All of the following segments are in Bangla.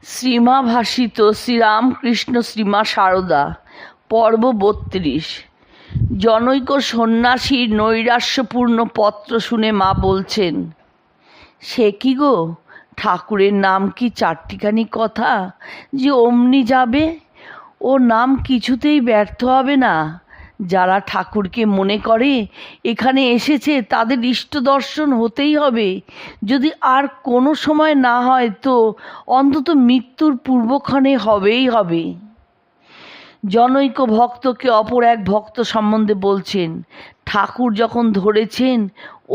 শ্রীমা ভাষিত শ্রীরামকৃষ্ণ শ্রীমা সারদা পর্ব ৩২। জনৈক সন্ন্যাসীর নৈরাশ্যপূর্ণ পত্র শুনে মা বলছেন, সে কি গো, ঠাকুরের নাম কি চারটিখানি কথা যে অমনি যাবে? ও নাম কিছুতেই ব্যর্থ হবে না। যারা ঠাকুরকে মনে করে এখানে এসেছে তাদের ইষ্ট দর্শন হতেই হবে। যদি আর কোনো সময় না হয় তো অন্তত মৃত্যুর পূর্বক্ষণে হবেই হবে। জনৈক ভক্তকে অপর এক ভক্ত সম্বন্ধে বলছেন, ঠাকুর যখন ধরেছেন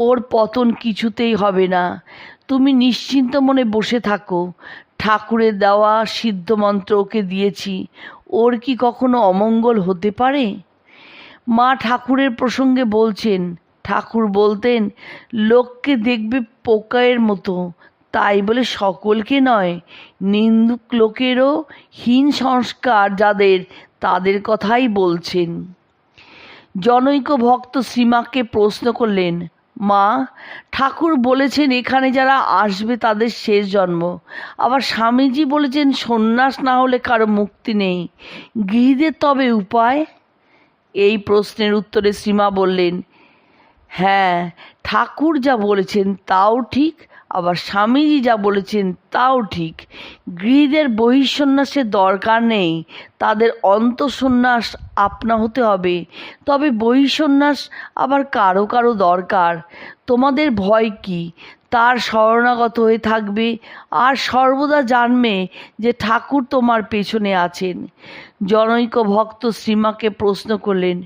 ওর পতন কিছুতেই হবে না। তুমি নিশ্চিন্ত মনে বসে থাকো। ঠাকুরের দেওয়া সিদ্ধমন্ত্র ওকে দিয়েছি, ওর কি কখনো অমঙ্গল হতে পারে? মা ঠাকুরের প্রসঙ্গে বলছেন, ঠাকুর বলতেন, লোককে দেখবে পোকায়ের মতো, তাই বলে সকলকে নয়। নিন্দুক লোকেরও হীন সংস্কার যাদের, তাদের কথাই বলছেন। জনৈক ভক্ত শ্রীমাকে প্রশ্ন করলেন, মা, ঠাকুর বলেছেন এখানে যারা আসবে তাদের শেষ জন্ম। আবার স্বামীজি বলেছেন সন্ন্যাস না হলে কারো মুক্তি নেই। গৃহীদের তবে উপায়? এই প্রশ্নের উত্তরে শ্রীমা বললেন, হ্যাঁ, ঠাকুর যা বলেছেন তাও ঠিক, আবার স্বামীজি যা বলেছেন তাও ঠিক। গৃহীদের বহিঃসন্ন্যাসের দরকার নেই, তাদের অন্তঃসন্ন্যাস আপনা হতে হবে। তবে বহিঃসন্ন্যাস আবার কারো কারো দরকার। তোমাদের ভয় কি? তার শরণাগত হয়ে থাকবে আর সর্বদা জানবে যে ঠাকুর তোমার পেছনে আছেন। জনৈক ভক্ত শ্রীমাকে প্রশ্ন করলেন,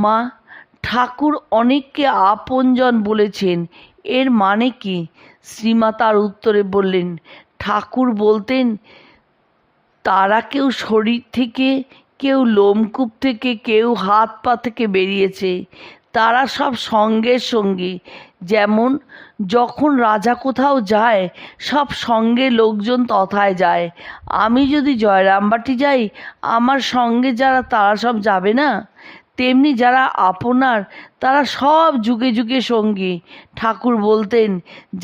মা, ঠাকুর অনেককে আপনজন বলেছেন, এর মানে কি? শ্রীমা তার উত্তরে বললেন, ঠাকুর বলতেন তারা কেউ শরীর থেকে, কেউ লোমকূপ থেকে, কেউ হাত পা থেকে বেরিয়েছে। তারা সব সঙ্গের সঙ্গী। যেমন যখন রাজা কোথাও যায় সব সঙ্গে লোকজন তথায় যায়। আমি যদি জয়রামবাটি যাই, আমার সঙ্গে যারা তারা সব যাবে না? তেমনি যারা আপনার তারা সব যুগে যুগে সঙ্গী। ঠাকুর বলতেন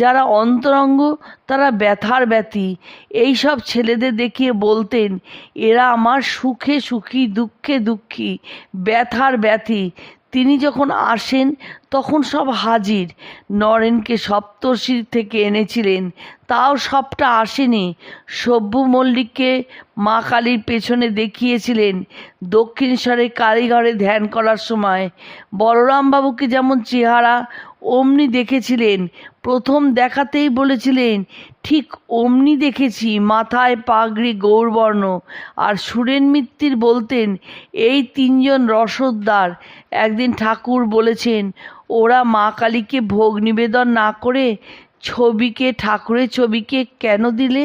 যারা অন্তরঙ্গ তারা ব্যথার ব্যথী। এই সব ছেলেদের দেখিয়ে বলতেন এরা আমার সুখে সুখী, দুঃখে দুঃখী, ব্যথার ব্যথী। তিনি যখন আসেন তখন সব হাজির। নরেনকে সপ্তর্ষি থেকে এনেছিলেন, তাও সবটা আসেনি। সভ্য মল্লিককে মা কালীর পেছনে দেখিয়েছিলেন দক্ষিণেশ্বরে কালীঘরে ধ্যান করার সময়। বলরামবাবুকে যেমন চেহারা অমনি দেখেছিলেন, প্রথম দেখাতেই বলেছিলেন ঠিক অমনি দেখেছি, মাথায় পাগড়ি গৌরবর্ণ। আর সুরেন মিত্তির বলতেন এই তিনজন রসদদার। একদিন ঠাকুর বলেছেন ওরা মা কালীকে ভোগ নিবেদন না করে ছবিকে, ঠাকুরের ছবিকে কেন দিলে?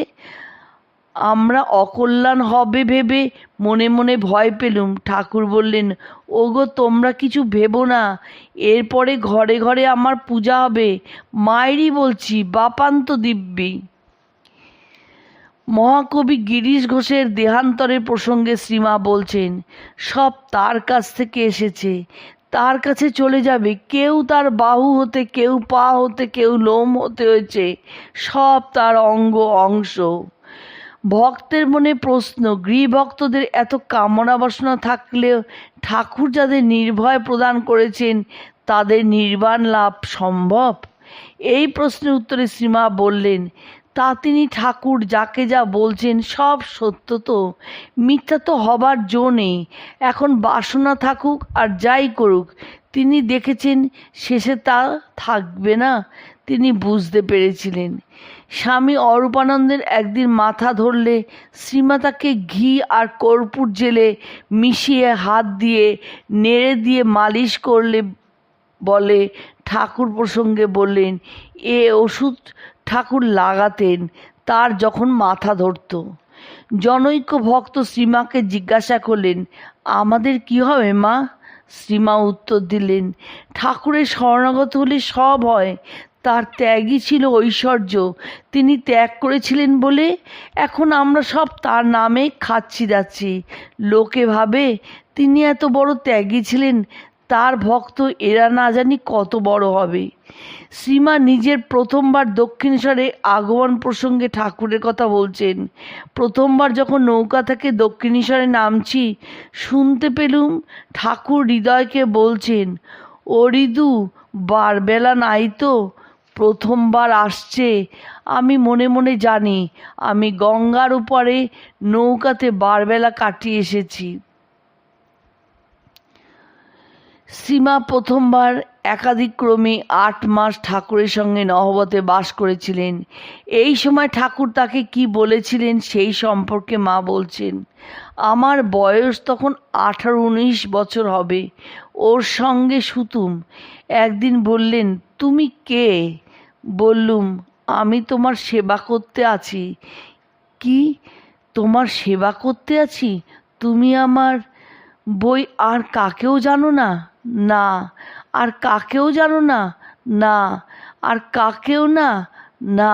আমরা অকল্যাণ হবে ভেবে মনে মনে ভয় পেলুম। ঠাকুর বললেন, ওগো তোমরা কিছু ভেবো না, এরপরে ঘরে ঘরে আমার পূজা হবে। মায়েরই বলছি, বাপান্ত দিব্যি। মহাকবি গিরিশ ঘোষের দেহান্তরের প্রসঙ্গে শ্রীমা বলছেন, সব তার কাছ থেকে এসেছে, তার কাছে চলে যাবে। কেউ তার বাহু হতে, কেউ পা হতে, কেউ লোম হতে হয়েছে, সব তার অঙ্গ অংশ। ভক্তের মনে প্রশ্ন, গৃহভক্তদের এত কামনা বাসনা থাকলেও ঠাকুর যাদের নির্ভয় প্রদান করেছেন তাদের নির্বাণ লাভ সম্ভব? এই প্রশ্নের উত্তরে শ্রীমা বললেন, তা তিনি ঠাকুর যাকে যা বলছেন সব সত্য তো, মিথ্যা তো হবার জো নেই। এখন বাসনা থাকুক আর যাই করুক, তিনি দেখেছেন শেষে তা থাকবে না। তিনি বুঝতে পেরেছিলেন। স্বামী অরূপানন্দের একদিন মাথা ধরলে শ্রীমা তাকে ঘি আর কর্পূর জেলে মিশিয়ে হাত দিয়ে নেড়ে দিয়ে মালিশ করলে বলে ঠাকুর প্রসঙ্গে বললেন, এ ওষুধ ঠাকুর লাগাতেন তার যখন মাথা ধরত। জনৈক ভক্ত শ্রীমাকে জিজ্ঞাসা করলেন, আমাদের কি হবে মা? শ্রীমা উত্তর দিলেন, ঠাকুরের শরণাগত হলে সব হয়। তার ত্যাগই ছিল ঐশ্বর্য। তিনি ত্যাগ করেছিলেন বলে এখন আমরা সব তার নামে খাচ্ছি যাচ্ছি। লোকে ভাবে তিনি এত বড় ত্যাগী ছিলেন, তার ভক্ত এরা না জানি কত বড় হবে। শ্রীমা নিজের প্রথমবার দক্ষিণেশ্বরে আগমন প্রসঙ্গে ঠাকুরের কথা বলছেন। প্রথমবার যখন নৌকা থেকে দক্ষিণেশ্বরে নামছি, শুনতে পেলুম ঠাকুর হৃদয়কে বলছেন, ও হৃদু, বারবেলা নাই তো? প্রথমবার আসছে। আমি মনে মনে জানি আমি গঙ্গার উপরে নৌকাতে বারবেলা কাটিয়ে এসেছি। শ্রীমা প্রথমবার একাদিক্রমে 8 মাস ঠাকুরের সঙ্গে নহবতে বাস করেছিলেন। এই সময় ঠাকুর তাকে কি বলেছিলেন সেই সম্পর্কে মা বলছেন, আমার বয়স তখন 18-19 বছর হবে। ওর সঙ্গে শুতুম। একদিন বললেন, তুমি কে? বললুম, আমি তোমার সেবা করতে আছি। কি, তোমার সেবা করতে আছি? তুমি আমার বই আর কাকেও জানো না? না। আর কাকেও জানো না? না। আর কাকেও না? না।